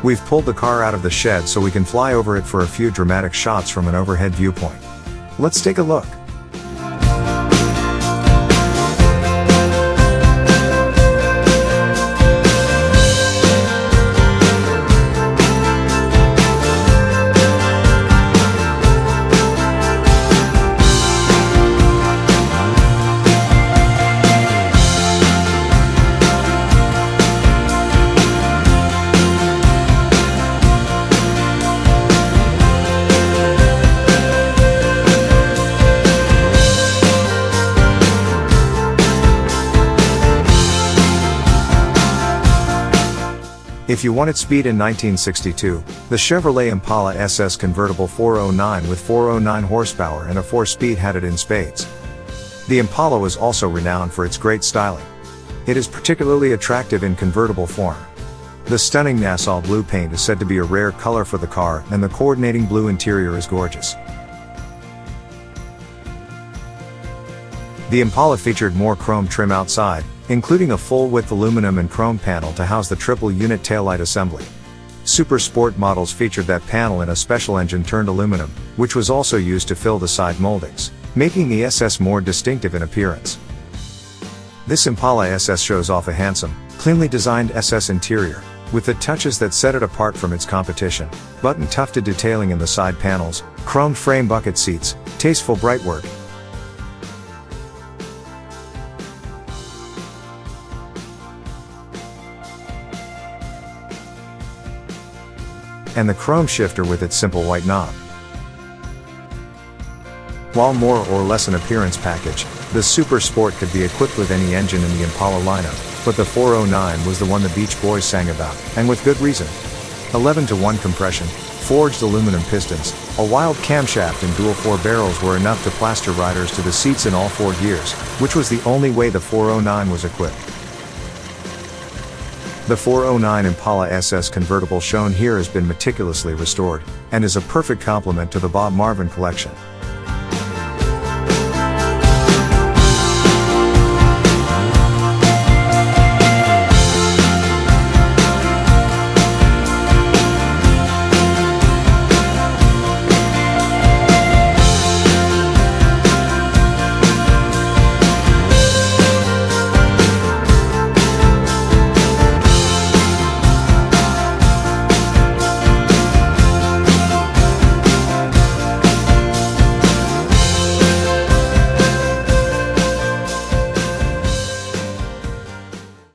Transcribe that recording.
We've pulled the car out of the shed so we can fly over it for a few dramatic shots from an overhead viewpoint. Let's take a look. If you wanted speed in 1962, the Chevrolet Impala SS convertible 409 with 409 horsepower and a 4-speed had it in spades. The Impala was also renowned for its great styling. It is particularly attractive in convertible form. The stunning Nassau Blue paint is said to be a rare color for the car, and the coordinating blue interior is gorgeous. The Impala featured more chrome trim outside, including a full-width aluminum and chrome panel to house the triple-unit taillight assembly. Super Sport models featured that panel in a special engine-turned aluminum, which was also used to fill the side moldings, making the SS more distinctive in appearance. This Impala SS shows off a handsome, cleanly designed SS interior, with the touches that set it apart from its competition: button-tufted detailing in the side panels, chromed frame bucket seats, tasteful brightwork, and the chrome shifter with its simple white knob. While more or less an appearance package, the Super Sport could be equipped with any engine in the Impala lineup, but the 409 was the one the Beach Boys sang about, and with good reason. 11-to-1 compression, forged aluminum pistons, a wild camshaft and dual 4 barrels were enough to plaster riders to the seats in all 4 gears, which was the only way the 409 was equipped. The 409 Impala SS convertible shown here has been meticulously restored, and is a perfect complement to the Bob Marvin Collection.